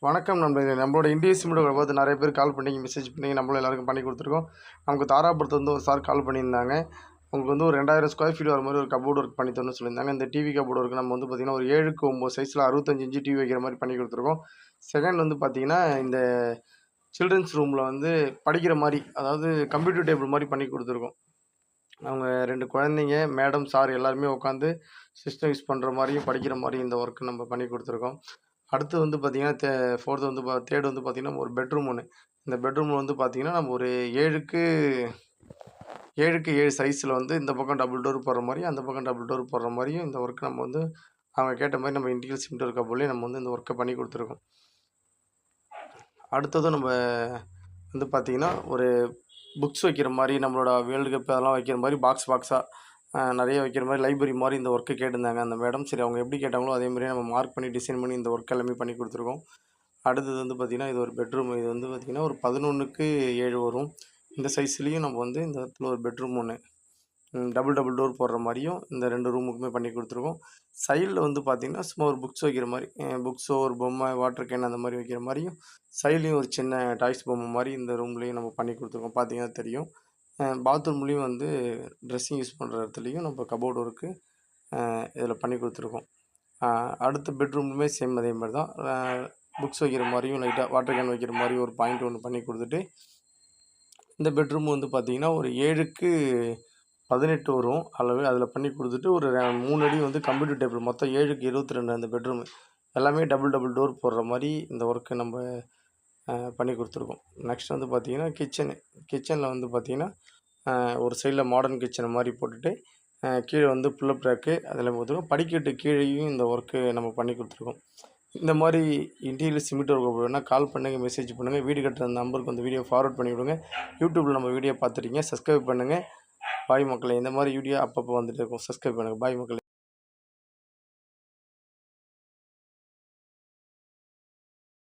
வணக்கம் நண்பர்களே. நம்மளோட இந்திய சிமெண்ட்டோட பார்த்து நிறைய பேர் கால் பண்ணி மெசேஜ் பண்ணி நம்மளும் எல்லாருக்கும் பண்ணி கொடுத்துருக்கோம். நமக்கு தாராபுரத்துல வந்து ஒரு சார் கால் பண்ணியிருந்தாங்க. உங்களுக்கு வந்து ஒரு 2000 ஸ்கொயர் ஃபீட் வர மாதிரி ஒரு கபோர்டு ஒர்க் பண்ணி தரணும்னு சொல்லியிருந்தாங்க. இந்த டிவி கபோர்டு ஒர்க் நம்ம வந்து பார்த்தீங்கன்னா, ஒரு 7க்கு 9 சைஸில் 65 இன்ச்சு டிவி வைக்கிற மாதிரி பண்ணி கொடுத்துருக்கோம். செகண்ட் வந்து பார்த்தீங்கன்னா, இந்த சில்ட்ரன்ஸ் ரூமில் வந்து படிக்கிற மாதிரி, அதாவது கம்ப்யூட்டர் டேபிள் மாதிரி பண்ணி கொடுத்துருக்கோம். அவங்க 2 குழந்தைங்க, மேடம், சார் எல்லாருமே உட்காந்து சிஸ்டம் யூஸ் பண்ணுற மாதிரியும் படிக்கிற மாதிரியும் இந்த ஒர்க் நம்ம பண்ணி கொடுத்துருக்கோம். அடுத்து வந்து பார்த்தீங்கன்னா, ஃபோர்த்து வந்து தேர்டு வந்து பார்த்தீங்கன்னா, ஒரு பெட்ரூம் ஒன்று. இந்த பெட்ரூம் வந்து பார்த்தீங்கன்னா, நம்ம ஒரு 7க்கு 7 சைஸில் வந்து இந்த பக்கம் டபுள் டோர் போடுற மாதிரியும், அந்த பக்கம் டபுள் டோர் போடுற மாதிரியும் இந்த ஒர்க் நம்ம வந்து அவங்க கேட்ட மாதிரி நம்ம இன்டீரியர் சிமெண்ட் ஒர்க் கபோர்ட்லேயே நம்ம வந்து இந்த ஒர்க்கை பண்ணி கொடுத்துருக்கோம். அடுத்ததும் நம்ம வந்து பார்த்தீங்கன்னா, ஒரு புக்ஸ் வைக்கிற மாதிரி, நம்மளோட வேர்ல்டு கப் அதெல்லாம் வைக்கிற மாதிரி பாக்ஸாக நிறைய வைக்கிற மாதிரி லைப்ரரி மாதிரி இந்த ஒர்க்கு கேட்டிருந்தாங்க அந்த மேடம். சரி, அவங்க எப்படி கேட்டாங்களோ அதே மாதிரியே நம்ம மார்க் பண்ணி டிசைன் பண்ணி இந்த ஒர்க் எல்லாமே பண்ணி கொடுத்துருக்கோம். அடுத்தது வந்து பார்த்திங்கன்னா, இது ஒரு பெட்ரூம். இது வந்து பார்த்திங்கன்னா, ஒரு 11க்கு 7 வரும். இந்த சைஸ்லேயும் நம்ம வந்து இந்த இடத்துல ஒரு பெட்ரூம் ஒன்று டபுள் டோர் போடுற மாதிரியும் இந்த 2 ரூமுக்குமே பண்ணி கொடுத்துருக்கோம். சைடில் வந்து பார்த்திங்கன்னா, சும்மா ஒரு புக்ஸ் வைக்கிற மாதிரி, புக்ஸோ ஒரு பொம்மை, வாட்டர் கேன் அந்த மாதிரி வைக்கிற மாதிரியும், சைட்லேயும் ஒரு சின்ன டாய்ஸ் பொம்மை மாதிரி இந்த ரூம்லேயும் நம்ம பண்ணி கொடுத்துருக்கோம். பார்த்தீங்கன்னா தெரியும். பாத்ரூம்லேயும் வந்து ட்ரெஸ்ஸிங் யூஸ் பண்ணுற இடத்துலையும் நம்ம கபோர்டு ஒர்க்கு இதில் பண்ணி கொடுத்துருக்கோம். அடுத்த பெட்ரூம்லுமே சேம் அதே மாதிரி தான். புக்ஸ் வைக்கிற மாதிரியும், லைட்டாக வாட்டர் கேன் வைக்கிற மாதிரி ஒரு பாயிண்ட் ஒன்று பண்ணி கொடுத்துட்டு, இந்த பெட்ரூம் வந்து பார்த்திங்கன்னா, ஒரு 7க்கு 18 வரும் அளவு. அதில் பண்ணி கொடுத்துட்டு, ஒரு 3 அடி வந்து கம்ப்யூட்டர் டேபிள், மொத்தம் 7க்கு 22 அந்த பெட்ரூமு. எல்லாமே டபுள் டோர் போடுற மாதிரி இந்த ஒர்க்கு நம்ம பண்ணி கொடுத்துருக்கோம். நெக்ஸ்ட் வந்து பார்த்திங்கன்னா, கிச்சனில் வந்து பார்த்திங்கன்னா, ஒரு சைடில் மாடர்ன் கிச்சன் மாதிரி போட்டுட்டு, கீழே வந்து புல்லப் ரேக்கு அதெல்லாம் கொடுத்துருக்கோம். படிக்கட்டு கீழேயும் இந்த ஒர்க்கு நம்ம பண்ணி கொடுத்துருக்கோம். இந்த மாதிரி இன்டீரியர் சிமெண்ட் ஒர்க் வேணும்னா கால் பண்ணுங்கள், மெசேஜ் பண்ணுங்கள். வீடு கட்டுற நம்பருக்கு வந்து வீடியோ ஃபார்வர்ட் பண்ணி விடுங்க. யூடியூப்பில் நம்ம வீடியோ பார்த்துருக்கீங்க, சப்ஸ்கிரைப் பண்ணுங்கள். பாய் மக்களே. இந்த மாதிரி வீடியோ அப்பப்போ வந்துட்டு இருக்கும். சப்ஸ்கிரைப் பண்ணுங்கள். பாய் மக்களே.